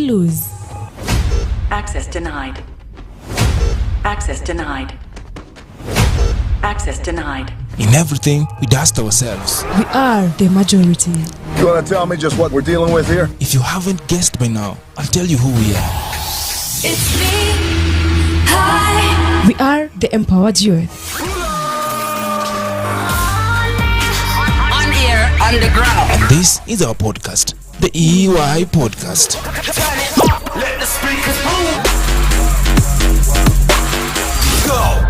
lose. Access denied. Access denied. Access denied. In everything, we dust ourselves. We are the majority. You want to tell me just what we're dealing with here? If you haven't guessed by now, I'll tell you who we are. It's me. Hi. We are the empowered youth. On air, underground. And this is our podcast, the EY Podcast. Turn it up. Let the speakers boom. Go!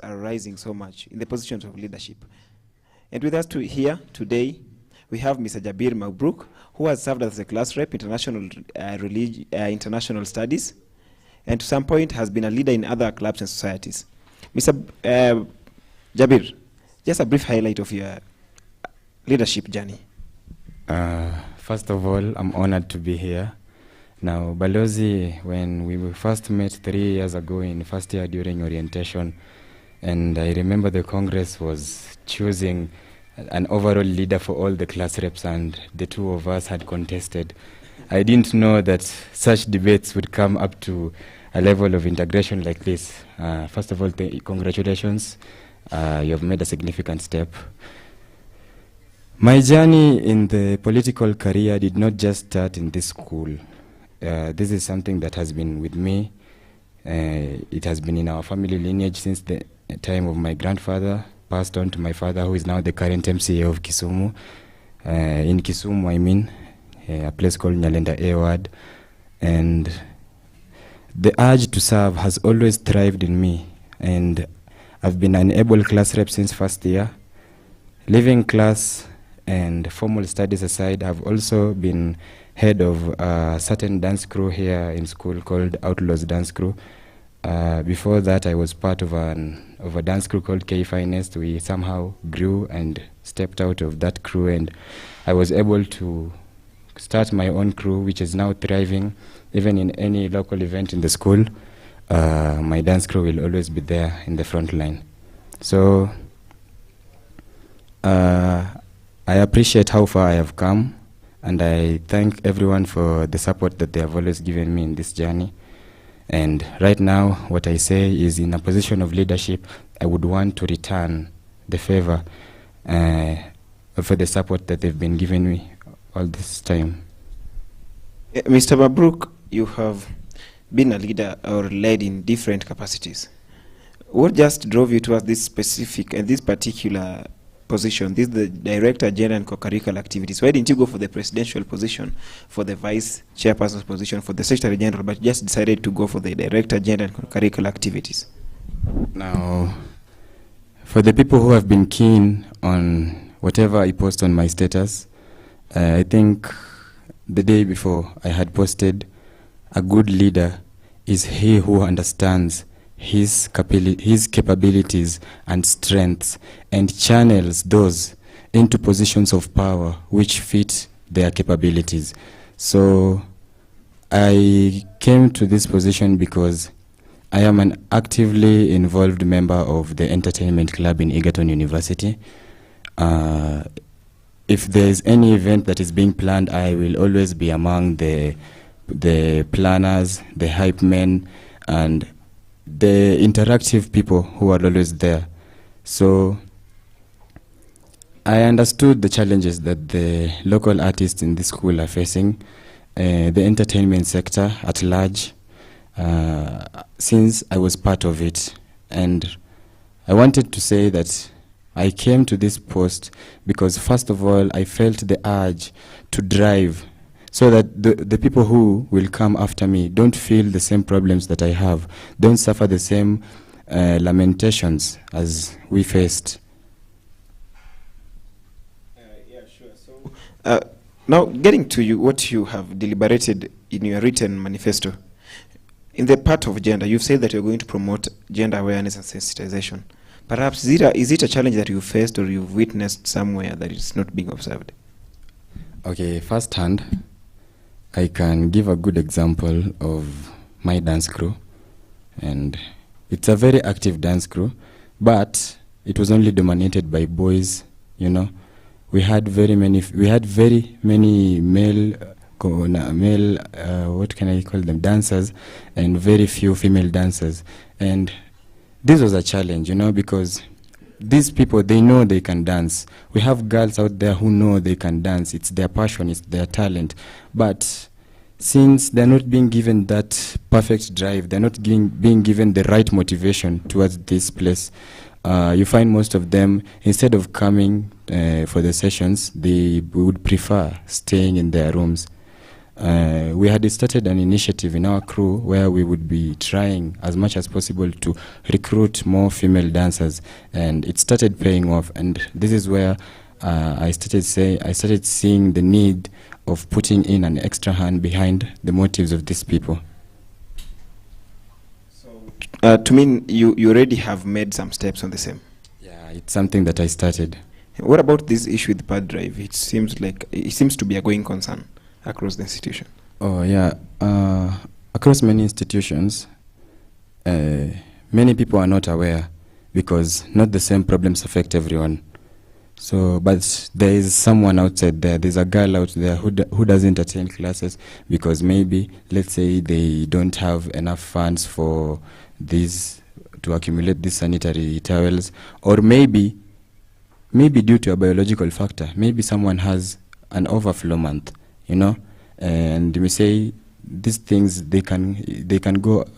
Are rising so much in the positions of leadership. And with us here today, we have Mr. Jabir Mabruk, who has served as a class rep, international studies, and to some point has been a leader in other clubs and societies. Mr. Jabir, just a brief highlight of your leadership journey. First of all, I'm honored to be here. Now, Balozi, when we first met 3 years ago in first year during orientation, and I remember the Congress was choosing an overall leader for all the class reps, and the two of us had contested. I didn't know that such debates would come up to a level of integration like this. First of all, congratulations. You have made a significant step. My journey in the political career did not just start in this school. This is something that has been with me. It has been in our family lineage since the time of my grandfather, passed on to my father, who is now the current MCA of Kisumu. In Kisumu, I mean, a place called Nyalenda A Ward. And the urge to serve has always thrived in me. And I've been an able class rep since first year. Leaving class and formal studies aside, I've also been head of a certain dance crew here in school called Outlaws Dance Crew. Before that, I was part of a dance crew called K Finest. We somehow grew and stepped out of that crew, and I was able to start my own crew, which is now thriving. Even in any local event in the school, my dance crew will always be there in the front line. So I appreciate how far I have come, and I thank everyone for the support that they have always given me in this journey. And right now, what I say is, in a position of leadership, I would want to return the favor for the support that they've been giving me all this time. Mr. Mabruk, you have been a leader or led in different capacities. What just drove you towards this specific and this particular position? This is the Director General and Co-Curricular Activities. Why didn't you go for the presidential position, for the Vice Chairperson's position, for the Secretary General, but just decided to go for the Director General and Co-Curricular Activities? Now, for the people who have been keen on whatever I post on my status, I think the day before I had posted, a good leader is he who understands his capabilities and strengths and channels those into positions of power which fit their capabilities. So I came to this position because I am an actively involved member of the entertainment club in Egerton University. If there is any event that is being planned, I will always be among the planners, the hype men, and the interactive people who are always there. So I understood the challenges that the local artists in this school are facing, the entertainment sector at large, since I was part of it. And I wanted to say that I came to this post because, first of all, I felt the urge to drive so that the people who will come after me don't feel the same problems that I have, don't suffer the same lamentations as we faced. Now, getting to you, what you have deliberated in your written manifesto, in the part of gender, you've said that you're going to promote gender awareness and sensitization. Perhaps is it a challenge that you faced or you've witnessed somewhere that it's not being observed? Okay, firsthand, I can give a good example of my dance crew, and it's a very active dance crew, but it was only dominated by boys. You know, we had very many male, what can I call them, dancers, and very few female dancers, and this was a challenge, you know, because these people, they know they can dance. We have girls out there who know they can dance. It's their passion, it's their talent. But since they're not being given that perfect drive, they're not being given the right motivation towards this place, you find most of them, instead of coming for the sessions, they would prefer staying in their rooms. We had started an initiative in our crew where we would be trying as much as possible to recruit more female dancers, and it started paying off. And this is where I started seeing the need of putting in an extra hand behind the motives of these people. So, to me, you already have made some steps on the same. Yeah, it's something that I started. What about this issue with pad drive? It seems to be a going concern across the institution. Oh yeah, across many institutions, many people are not aware because not the same problems affect everyone. So, but there is someone outside there. There's a girl out there who doesn't attend classes because maybe, let's say, they don't have enough funds for these to accumulate these sanitary towels, or maybe due to a biological factor. Maybe someone has an overflow month, you know, and we say these things they can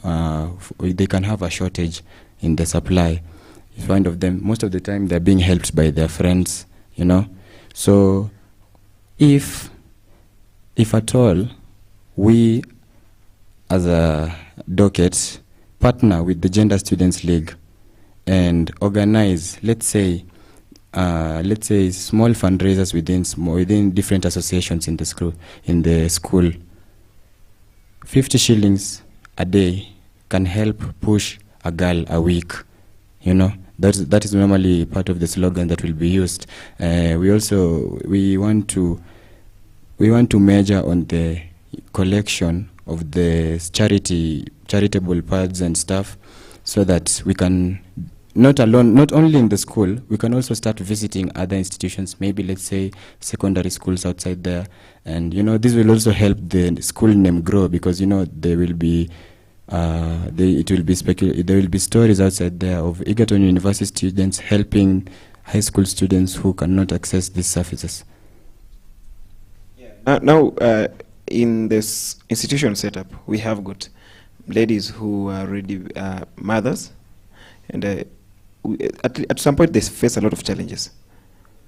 have a shortage in the supply. You find of them most of the time they're being helped by their friends, you know. So if at all we as a docket partner with the Gender Students League and organize, let's say small fundraisers within different associations in the school, 50 shillings a day can help push a girl a week, you know. That is normally part of the slogan that will be used. We want to measure on the collection of the charitable pads and stuff, so that we can not only in the school, we can also start visiting other institutions, maybe let's say secondary schools outside there, and you know this will also help the school name grow, because you know there will be stories outside there of Egerton University students helping high school students who cannot access these services. Now, in this institution setup, we have got ladies who are already mothers, and at some point they face a lot of challenges.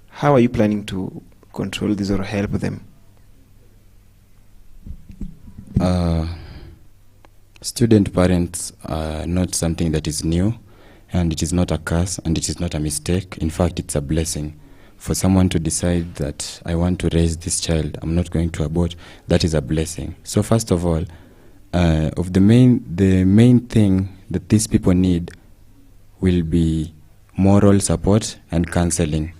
How are you planning to control this or help them? Student parents are not something that is new, and it is not a curse, and it is not a mistake. In fact, it's a blessing. For someone to decide that I want to raise this child, I'm not going to abort, that is a blessing. So first of all, the main thing that these people need will be moral support and counseling.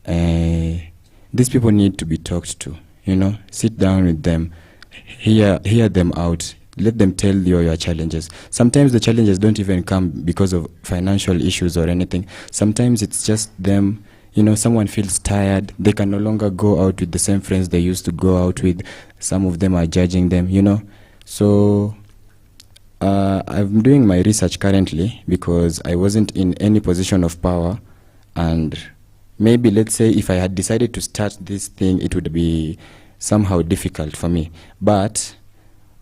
These people need to be talked to, you know, sit down with them, hear them out, let them tell you your challenges. Sometimes the challenges don't even come because of financial issues or anything. Sometimes it's just them, you know, someone feels tired, they can no longer go out with the same friends they used to go out with. Some of them are judging them, you know. So I'm doing my research currently because I wasn't in any position of power, and maybe let's say if I had decided to start this thing, it would be somehow difficult for me. But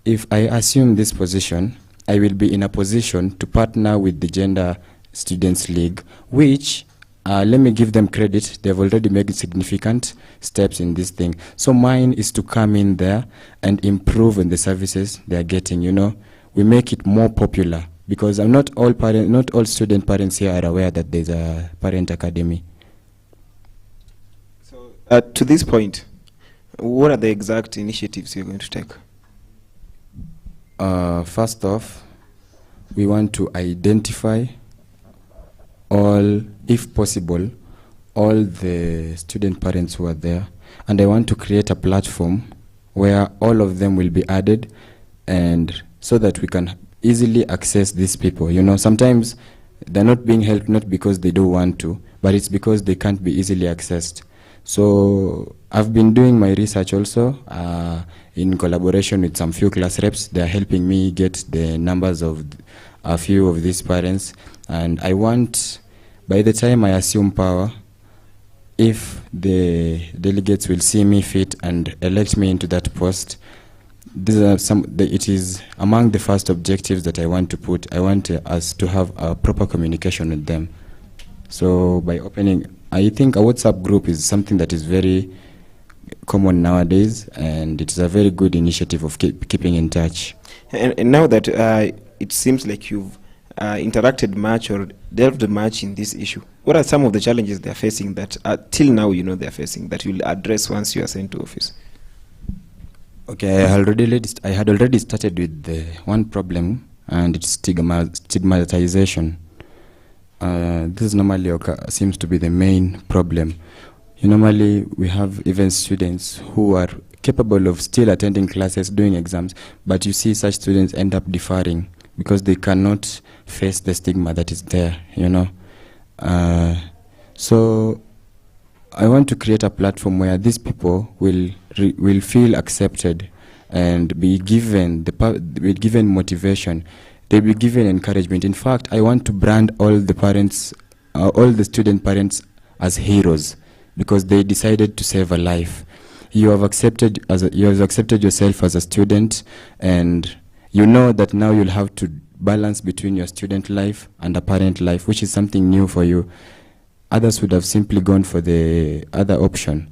if I assume this position, I will be in a position to partner with the Gender Students League, which let me give them credit. They've already made significant steps in this thing. So mine is to come in there and improve on the services they are getting. You know, we make it more popular, because not all student parents here are aware that there's a parent academy. So, to this point, what are the exact initiatives you're going to take? First off, we want to identify all, if possible, all the student parents who are there, and I want to create a platform where all of them will be added, and so that we can easily access these people. You know, sometimes they're not being helped not because they don't want to, but it's because they can't be easily accessed. So I've been doing my research also in collaboration with some few class reps. They're helping me get the numbers of a few of these parents, and I want, by the time I assume power, if the delegates will see me fit and elect me into that post, these are it is among the first objectives that I want to put. I want us to have a proper communication with them. So by opening, I think a WhatsApp group is something that is very common nowadays, and it's a very good initiative of keeping in touch. And now that it seems like you've interacted much or delved much in this issue, what are some of the challenges they're facing that till now you know they're facing, that you'll address once you are sent to office? Okay, I had already started with the one problem, and it's stigmatization. This normally seems to be the main problem. Normally we have even students who are capable of still attending classes, doing exams, but you see such students end up deferring because they cannot face the stigma that is there, you know. So I want to create a platform where these people will feel accepted and be given motivation. They'll be given encouragement. In fact, I want to brand all the parents, all the student parents as heroes, because they decided to save a life. You have accepted yourself as a student, and you know that now you'll have to balance between your student life and a parent life, which is something new for you. Others would have simply gone for the other option.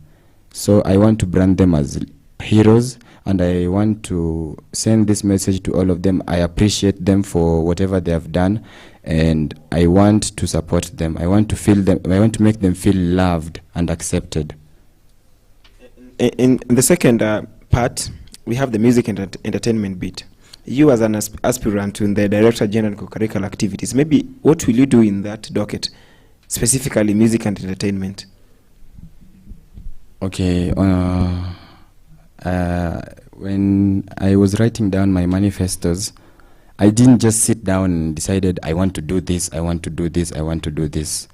So I want to brand them as heroes, and I want to send this message to all of them. I appreciate them for whatever they have done, and I want to support them. I want to make them feel loved and accepted. In the second part, we have the music and entertainment bit. You as an aspirant in the Director General Co-Curricular Activities, maybe what will you do in that docket, specifically music and entertainment? Okay, when I was writing down my manifestos, I didn't just sit down and decided I want to do this, I want to do this, I want to do this.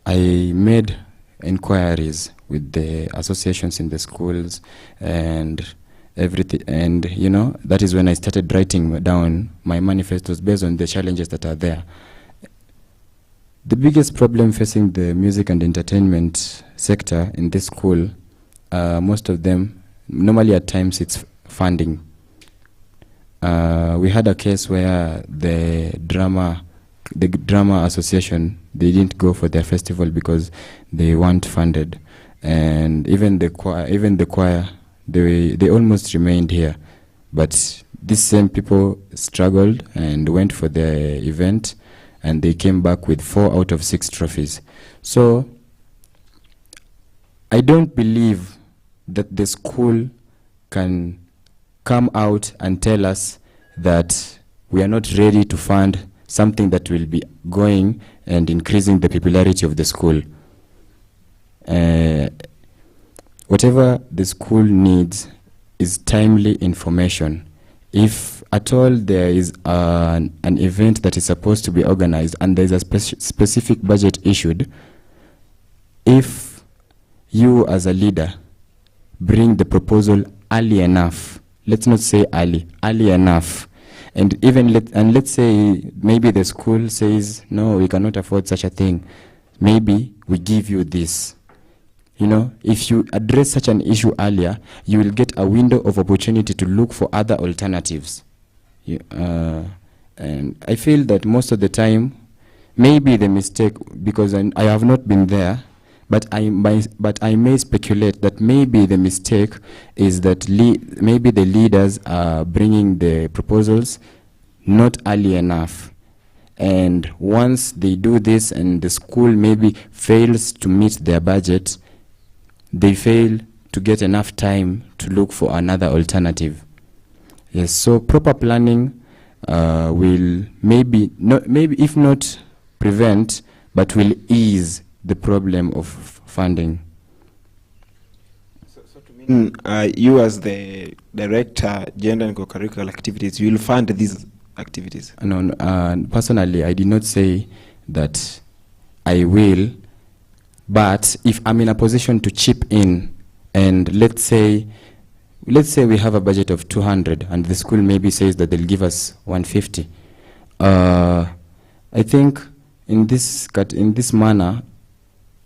I made inquiries with the associations in the schools and everything, and you know, that is when I started writing down my manifestos based on the challenges that are there. The biggest problem facing the music and entertainment sector in this school, most of them, normally at times it's funding. We had a case where the drama association, they didn't go for their festival because they weren't funded, and even the choir, they almost remained here, but these same people struggled and went for their event, and they came back with 4 out of 6 trophies. So I don't believe that the school can come out and tell us that we are not ready to fund something that will be going and increasing the popularity of the school. Whatever the school needs is timely information. If at all there is an event that is supposed to be organized and there is a specific budget issued, if you as a leader bring the proposal early enough, let's not say early enough, and even let's say maybe the school says, no, we cannot afford such a thing, maybe we give you this. You know, if you address such an issue earlier, you will get a window of opportunity to look for other alternatives. And I feel that most of the time, maybe the mistake, because I have not been there, but I may speculate that maybe the mistake is that maybe the leaders are bringing the proposals not early enough. And once they do this and the school maybe fails to meet their budget, they fail to get enough time to look for another alternative. Yes, so proper planning will maybe if not prevent, but will ease the problem of funding. So to mean, you as the director, gender and co-curricular activities, you will fund these activities? No, personally, I did not say that I will, but if I'm in a position to chip in, and let's say we have a budget of 200 and the school maybe says that they'll give us 150, I think in this manner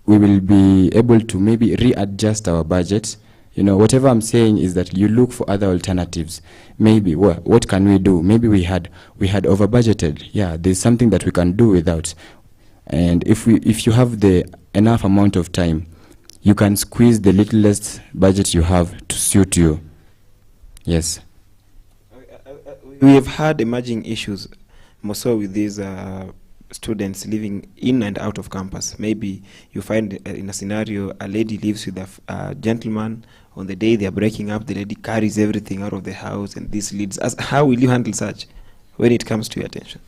we will be able to maybe readjust our budget. You know, whatever I'm saying is that you look for other alternatives. Maybe what can we do? Maybe we had over budgeted. Yeah, there's something that we can do without. And if you have the enough amount of time, you can squeeze the littlest budget you have to suit you. Yes. We have had emerging issues, more so with these students living in and out of campus. Maybe you find in a scenario a lady lives with a gentleman. On the day they are breaking up, the lady carries everything out of the house, and this leads us. How will you handle such when it comes to your attention?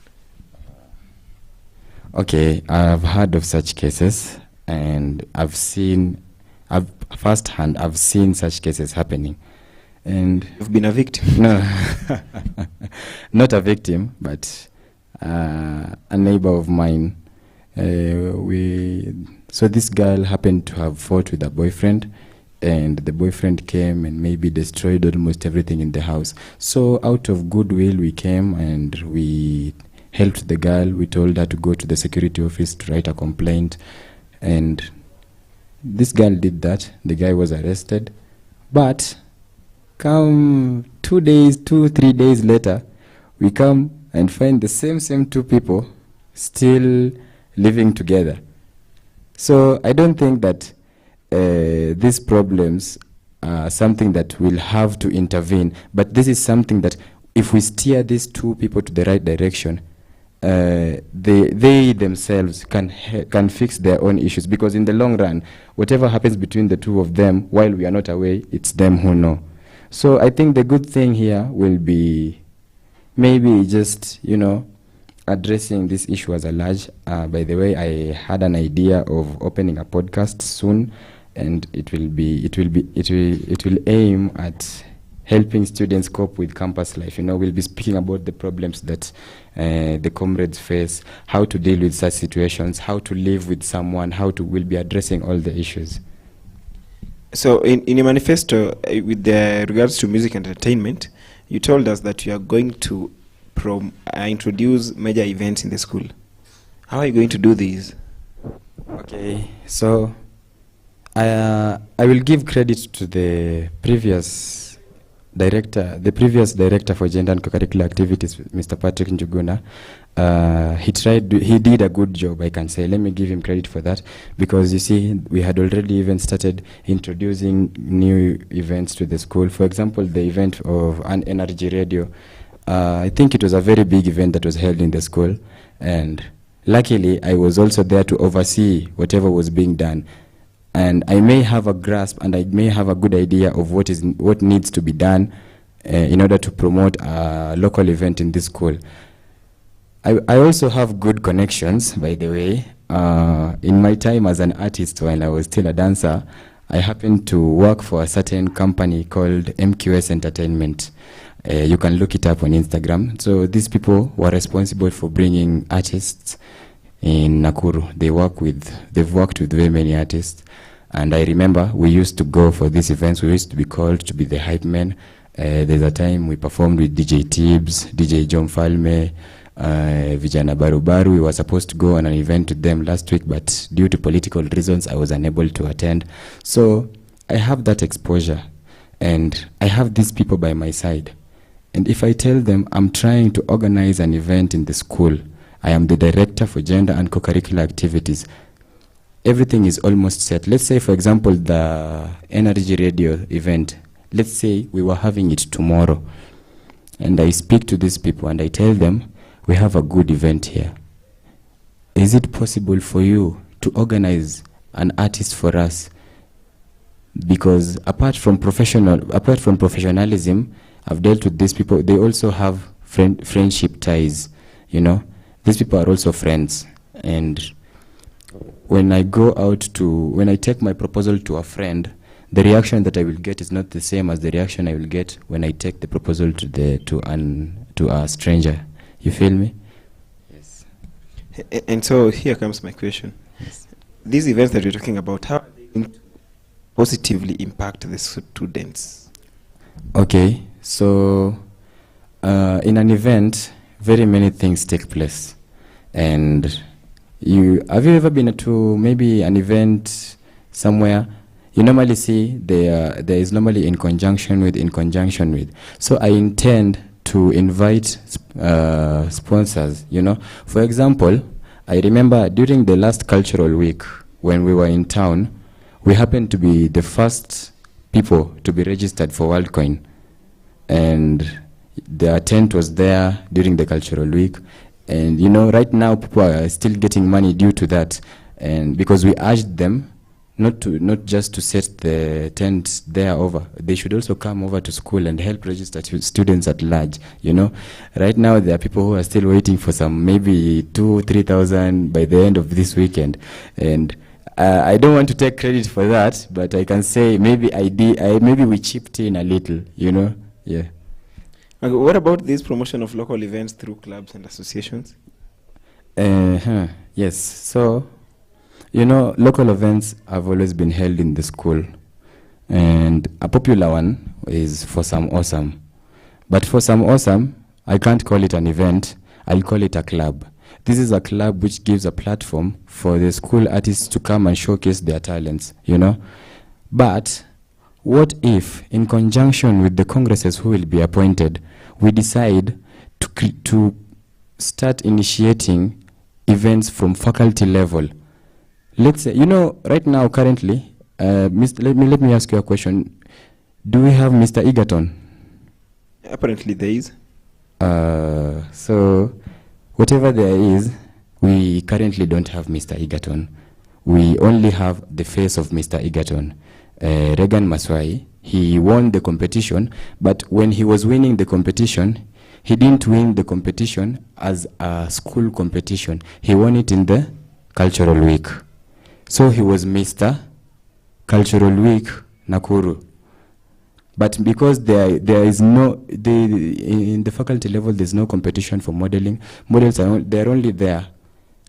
Okay, I've heard of such cases, and I've seen such cases happening. And you've been a victim? No, not a victim, but a neighbor of mine. So this girl happened to have fought with her boyfriend, and the boyfriend came and maybe destroyed almost everything in the house. So out of goodwill, we came and we helped the girl. We told her to go to the security office to write a complaint, and this girl did that. The guy was arrested, but come 3 days later, we come and find the same two people still living together. So I don't think that these problems are something that will have to intervene, but this is something that if we steer these two people to the right direction, they themselves can fix their own issues, because in the long run, whatever happens between the two of them while we are not away, it's them who know. So I think the good thing here will be maybe just, addressing this issue as a large. By the way, I had an idea of opening a podcast soon, and it will aim at helping students cope with campus life. We'll be speaking about the problems that the comrades face, how to deal with such situations, how to live with someone, we'll be addressing all the issues. So in your manifesto, with regards to music and entertainment, you told us that you are going to introduce major events in the school. How are you going to do these? Okay, so I will give credit to the previous director for gender and co-curricular activities, Mr. Patrick Njuguna. He did a good job, I can say. Let me give him credit for that, because you see, we had already even started introducing new events to the school. For example, the event of an energy radio. I think it was a very big event that was held in the school, and luckily I was also there to oversee whatever was being done. And I may have a grasp and I may have a good idea of what needs to be done in order to promote a local event in this school. I also have good connections, by the way. In my time as an artist, when I was still a dancer, I happened to work for a certain company called MQS Entertainment. You can look it up on Instagram. So these people were responsible for bringing artists in Nakuru. They've worked with very many artists. And I remember we used to go for these events. We used to be called to be the hype men. There's a time we performed with DJ Tibbs, DJ John Falme, Vijana Barubaru. We were supposed to go on an event with them last week, but due to political reasons, I was unable to attend. So I have that exposure, and I have these people by my side. And if I tell them I'm trying to organize an event in the school, I am the director for gender and co-curricular activities. Everything is almost set. Let's say, for example, the Energy Radio event. Let's say we were having it tomorrow. And I speak to these people and I tell them, we have a good event here. Is it possible for you to organize an artist for us? Because apart from professionalism, I've dealt with these people. They also have friendship ties, you know. These people are also friends. And when I take my proposal to a friend, the reaction that I will get is not the same as the reaction I will get when I take the proposal to a stranger. You feel me? Yes. And so here comes my question. Yes. These events that you're talking about, how are they going to positively impact the students? Okay, so in an event, very many things take place. And have you ever been to maybe an event somewhere? You normally see there is normally in conjunction with. So I intend to invite sponsors, you know. For example, I remember during the last cultural week when we were in town, we happened to be the first people to be registered for WorldCoin. And their tent was there during the cultural week. And, you know, right now people are still getting money due to that. And because we urged them not just to set the tent there over, they should also come over to school and help register students at large, you know. Right now there are people who are still waiting for some maybe 2,000-3,000 by the end of this weekend. And I don't want to take credit for that, but I can say maybe maybe we chipped in a little, you know. Yeah. Okay, what about this promotion of local events through clubs and associations? Yes. So, you know, local events have always been held in the school. And a popular one is For Some Awesome. But For Some Awesome, I can't call it an event, I'll call it a club. This is a club which gives a platform for the school artists to come and showcase their talents, you know. But what if, in conjunction with the congresses who will be appointed, we decide to start initiating events from faculty level? Let's say, you know, right now, currently, let me ask you a question. Do we have Mr. Egerton? Apparently there is. So, whatever there is, we currently don't have Mr. Egerton. We only have the face of Mr. Egerton. Regan Maswai, he won the competition, but when he was winning the competition, he didn't win the competition as a school competition. He won it in the Cultural Week. So he was Mr. Cultural Week Nakuru. But because there is no, in the faculty level, there's no competition for modeling. Models they're only there.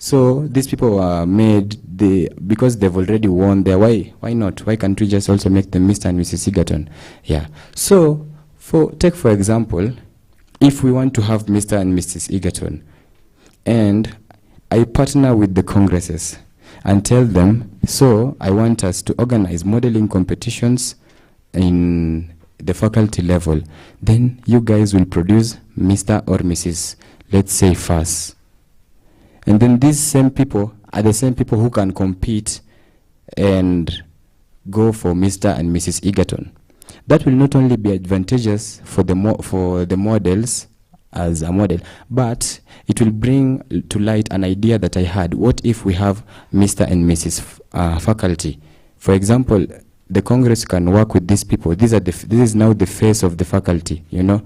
So these people are made, because they've already won there. Why not? Why can't we just also make them Mr. and Mrs. Egerton? Yeah. So take for example, if we want to have Mr. and Mrs. Egerton, and I partner with the congresses and tell them, so I want us to organize modeling competitions in the faculty level, then you guys will produce Mr. or Mrs., let's say, FAS. And then these same people are the same people who can compete and go for Mr. and Mrs. Egerton. That will not only be advantageous for the models as a model, but it will bring to light an idea that I had. What if we have Mr. and Mrs. Faculty? For example, the Congress can work with these people. This is now the face of the faculty, you know.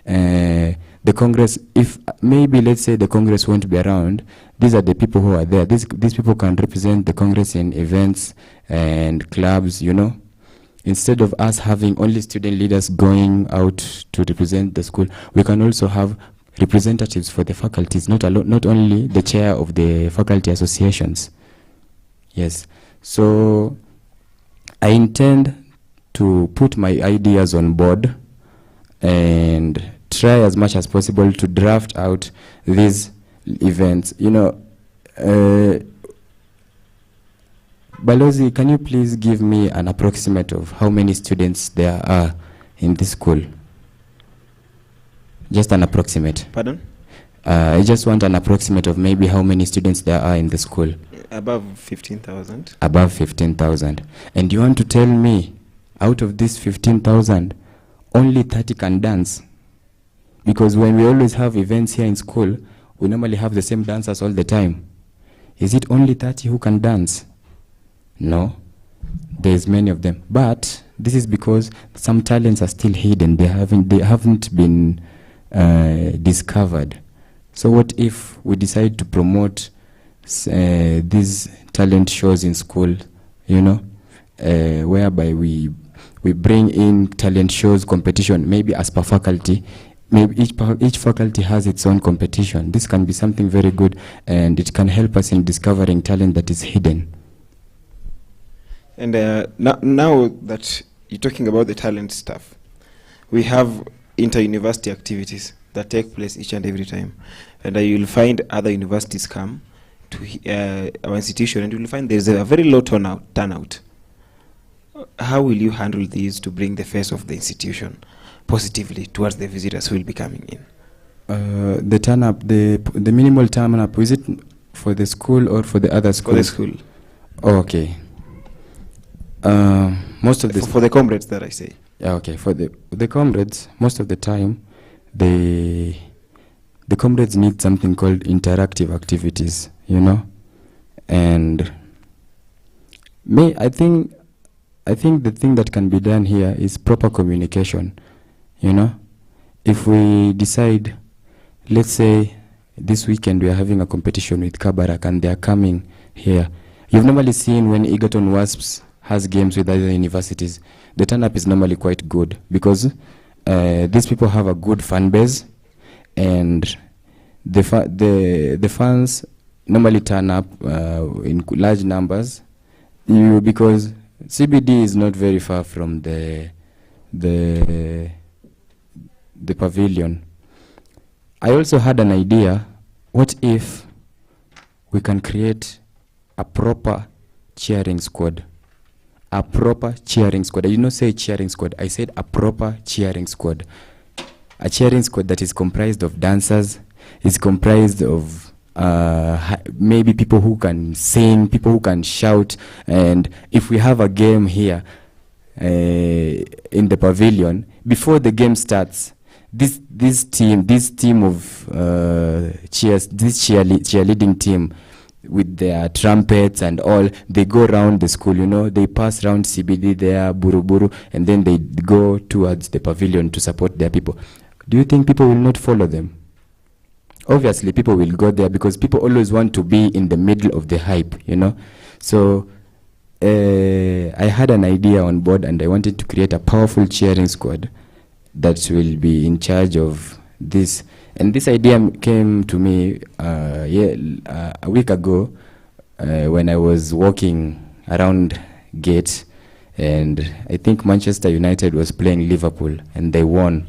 The Congress, if maybe let's say the Congress won't be around, these are the people who are there. These people can represent the Congress in events and clubs, you know. Instead of us having only student leaders going out to represent the school, we can also have representatives for the faculties, not only the chair of the faculty associations. Yes. So I intend to put my ideas on board and try as much as possible to draft out these events. You know, Balozi, can you please give me an approximate of how many students there are in this school? Just an approximate. Pardon? I just want an approximate of maybe how many students there are in the school. Above 15,000. Above 15,000. And you want to tell me, out of this 15,000, only 30 can dance? Because when we always have events here in school, we normally have the same dancers all the time. Is it only 30 who can dance? No, there's many of them. But this is because some talents are still hidden. They haven't been discovered. So what if we decide to promote these talent shows in school, whereby we bring in talent shows competition, maybe as per faculty. Maybe each faculty has its own competition. This can be something very good, and it can help us in discovering talent that is hidden. And now that you're talking about the talent stuff, we have inter-university activities that take place each and every time. And you'll find other universities come to our institution, and you'll find there's a very low turnout. How will you handle these to bring the face of the institution positively towards the visitors who will be coming in? The turn up, the minimal turn up, is it for the school or for the other schools? For the school. Oh, okay. Most of the for the comrades that I say. Yeah, okay. For the comrades, most of the time, the comrades need something called interactive activities, and I think the thing that can be done here is proper communication. If we decide, let's say this weekend we are having a competition with Kabarak and they are coming here. You've normally seen when Egerton Wasps has games with other universities, the turn-up is normally quite good because these people have a good fan base, and the fans normally turn up in large numbers, because CBD is not very far from the pavilion. I also had an idea. What if we can create a proper cheering squad? A proper cheering squad. I did not say cheering squad. I said a proper cheering squad. A cheering squad that is comprised of dancers, is comprised of maybe people who can sing, people who can shout. And if we have a game here in the pavilion, before the game starts, this team of cheerleading team with their trumpets and all, they go around the school, they pass around CBD there, Buruburu, and then they go towards the pavilion to support their people. Do you think people will not follow them? Obviously, people will go there because people always want to be in the middle of the hype, So I had an idea on board, and I wanted to create a powerful cheering squad that will be in charge of this. And this idea came to me a week ago when I was walking around Gate, and I think Manchester United was playing Liverpool, and they won.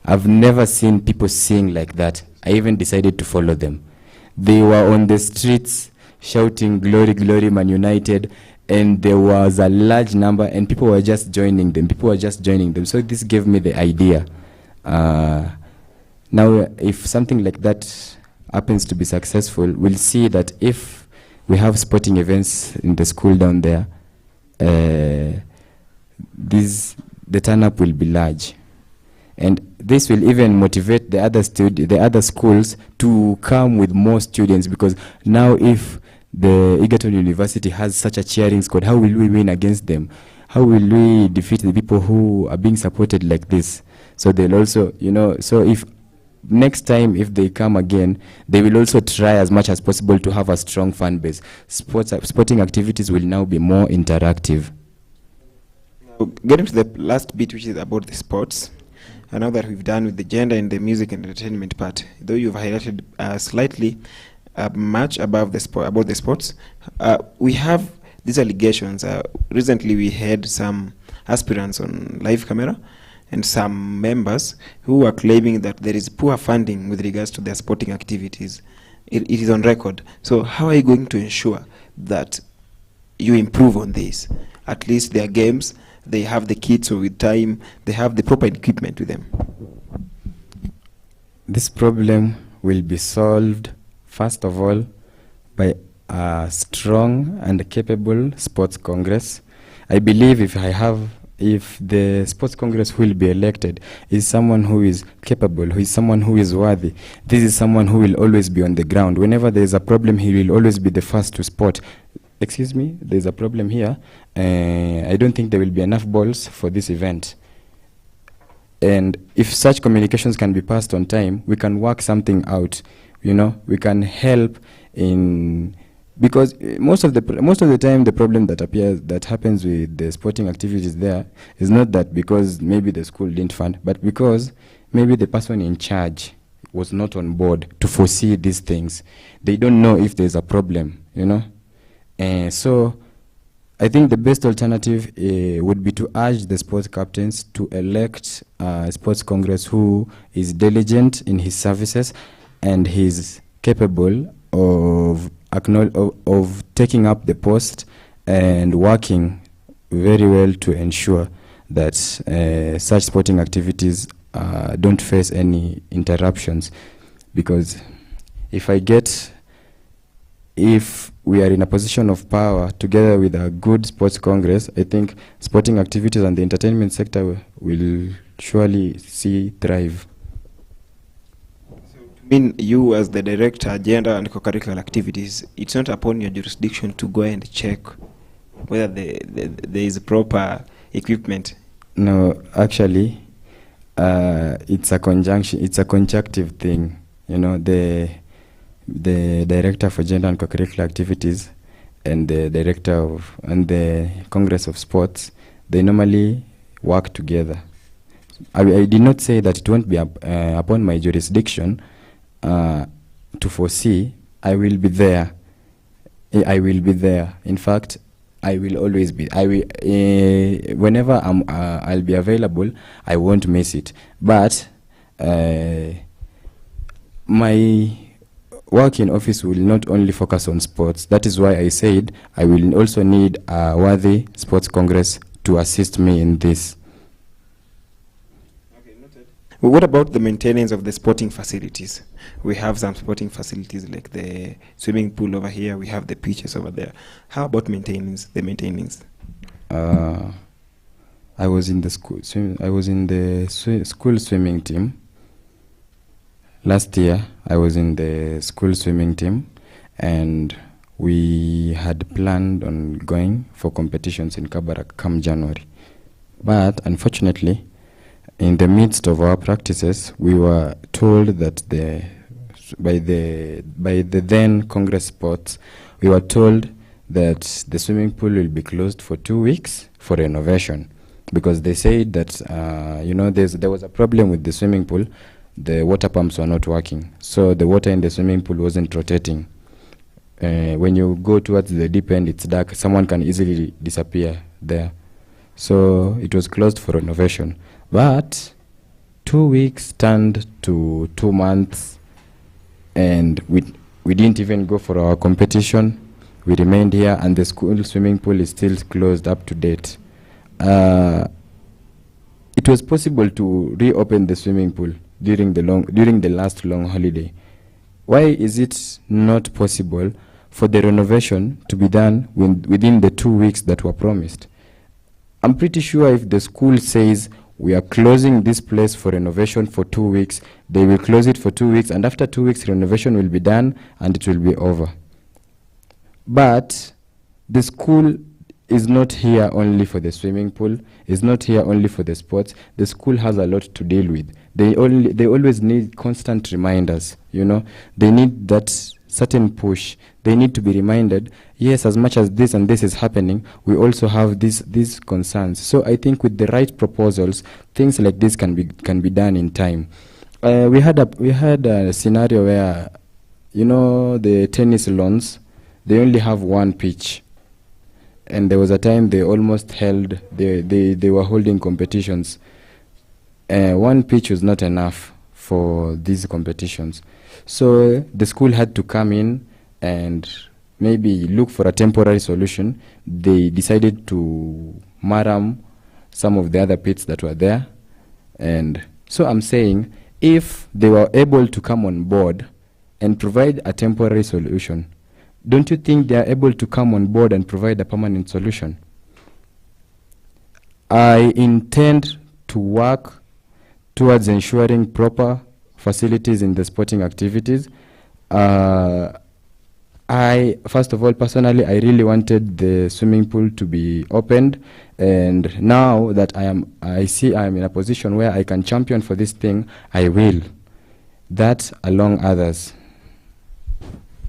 I've never seen people sing like that. I even decided to follow them. They were on the streets shouting, "Glory, glory, Man United," and there was a large number, and people were just joining them. So this gave me the idea. Now, if something like that happens to be successful, we'll see that if we have sporting events in the school down there, the turn-up will be large. And this will even motivate the other schools to come with more students, because now if the Egerton University has such a cheering squad, how will we win against them? How will we defeat the people who are being supported like this? So they'll also, so if next time if they come again, they will also try as much as possible to have a strong fan base. Sporting activities will now be more interactive. Now, getting to the last bit, which is about the sports. And now that we've done with the gender and the music and entertainment part, though you've highlighted slightly much about the sports, we have these allegations. Recently, we had some aspirants on live camera and some members who are claiming that there is poor funding with regards to their sporting activities. It is on record. So how are you going to ensure that you improve on this? At least their games, they have the kits, so with time, they have the proper equipment with them. This problem will be solved, first of all, by a strong and capable sports congress. I believe if the sports congress who will be elected is someone who is capable, who is someone who is worthy, this is someone who will always be on the ground. Whenever there is a problem, he will always be the first to spot. Excuse me, there's a problem here. I don't think there will be enough balls for this event. And if such communications can be passed on time, we can work something out. You know, we can help in, because most of the time the problem that happens with the sporting activities there is not that because maybe the school didn't fund, but because maybe the person in charge was not on board to foresee these things. They don't know if there's a problem, you know. So I think the best alternative would be to urge the sports captains to elect a sports congress who is diligent in his services and he's capable of taking up the post and working very well to ensure that such sporting activities don't face any interruptions. Because if we are in a position of power together with a good sports congress, I think sporting activities and the entertainment sector will surely see thrive. I mean, you as the director, gender and co-curricular activities, it's not upon your jurisdiction to go and check whether there is proper equipment. No, actually, it's a conjunctive thing. You know, the director for gender and co-curricular activities and the director and the Congress of Sports, they normally work together. I did not say that it won't be upon my jurisdiction to foresee. I will be there. In fact, I will always be. Whenever I'll be available, I won't miss it. But my work in office will not only focus on sports. That is why I said I will also need a worthy sports congress to assist me in this. Okay, noted. Well, what about the maintenance of the sporting facilities? We have some sporting facilities like the swimming pool over here. We have the pitches over there. How about maintenance? I was in the school swimming team. Last year, I was in the school swimming team, and we had planned on going for competitions in Kabarak come January. But unfortunately, in the midst of our practices, we were told that by the then Congress Sports, we were told that the swimming pool will be closed for 2 weeks for renovation, because they said that there was a problem with the swimming pool. The water pumps were not working, so the water in the swimming pool wasn't rotating. When you go towards the deep end, it's dark. Someone can easily disappear there. So it was closed for renovation. But 2 weeks turned to 2 months, and we didn't even go for our competition. We remained here, and the school swimming pool is still closed up to date. It was possible to reopen the swimming pool during the last long holiday. Why is it not possible for the renovation to be done within the 2 weeks that were promised? I'm pretty sure if the school says we are closing this place for renovation for 2 weeks, they will close it for 2 weeks, and after 2 weeks renovation will be done and it will be over. But the school is not here only for the swimming pool, is not here only for the sports. The school has a lot to deal with. They always need constant reminders, you know. They need that certain push. They need to be reminded, yes, as much as this and this is happening, we also have these concerns. So I think with the right proposals, things like this can be done in time. We had a scenario where, you know, the tennis lawns, they only have one pitch. And there was a time they almost they were holding competitions. One pitch was not enough for these competitions. So the school had to come in and maybe look for a temporary solution. They decided to maram some of the other pits that were there. And so I'm saying, if they were able to come on board and provide a temporary solution, don't you think they are able to come on board and provide a permanent solution? I intend to work towards ensuring proper facilities in the sporting activities. First of all, personally, I really wanted the swimming pool to be opened, and now that I see I am in a position where I can champion for this thing, I will. That along others.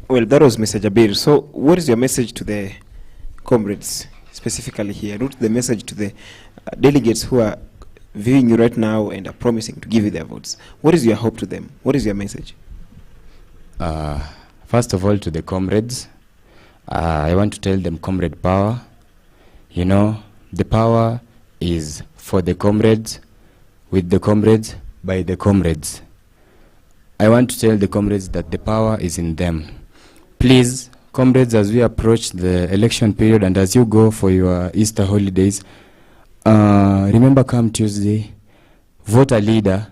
Well, that was Mr. Jabir. So, what is your message to the comrades, specifically here? Not the message to the delegates who are viewing you right now and are promising to give you their votes. What is your hope to them? What is your message? First of all, to the comrades, I want to tell them comrade power. You know, the power is for the comrades, with the comrades, by the comrades. I want to tell the comrades that the power is in them. Please, comrades, as we approach the election period and as you go for your Easter holidays, remember, come Tuesday, vote a leader,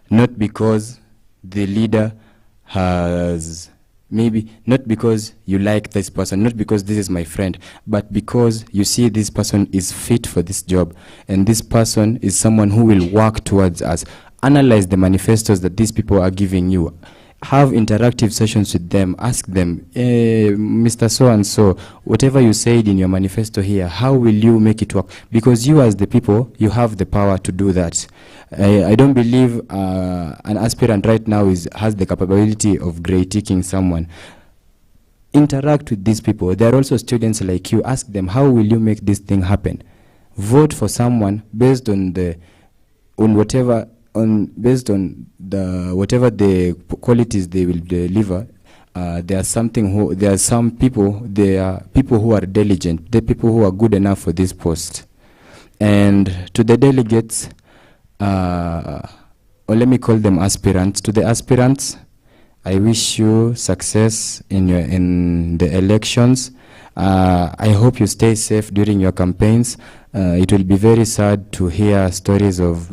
not because the leader has, maybe not because you like this person, not because this is my friend, but because you see this person is fit for this job, and this person is someone who will work towards us. Analyze the manifestos that these people are giving you. Have interactive sessions with them. Ask them, Mr. So-and-so, whatever you said in your manifesto here, how will you make it work? Because you as the people, you have the power to do that. I don't believe an aspirant right now has the capability of grey-ticking someone. Interact with these people. They are also students like you. Ask them, how will you make this thing happen? Vote for someone based on whatever the qualities they will deliver. There are some people who are diligent, the people who are good enough for this post. And to the delegates, or let me call them aspirants, to the aspirants, I wish you success in the elections. I hope you stay safe during your campaigns. It will be very sad to hear stories of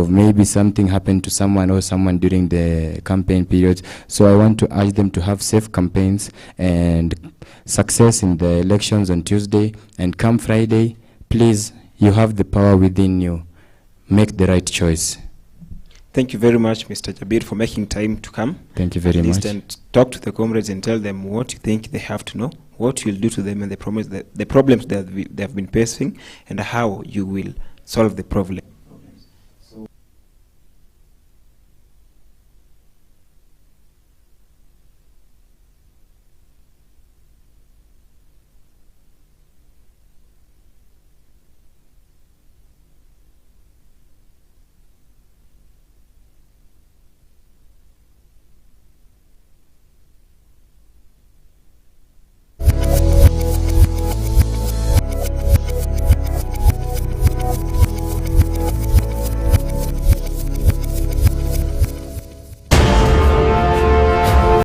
maybe something happened to someone or someone during the campaign period. So I want to urge them to have safe campaigns and success in the elections on Tuesday. And come Friday, please, you have the power within you. Make the right choice. Thank you very much, Mr. Jabir, for making time to come. Thank you very much. And talk to the comrades and tell them what you think they have to know, what you'll do to them, and the problems that they have been facing, and how you will solve the problem.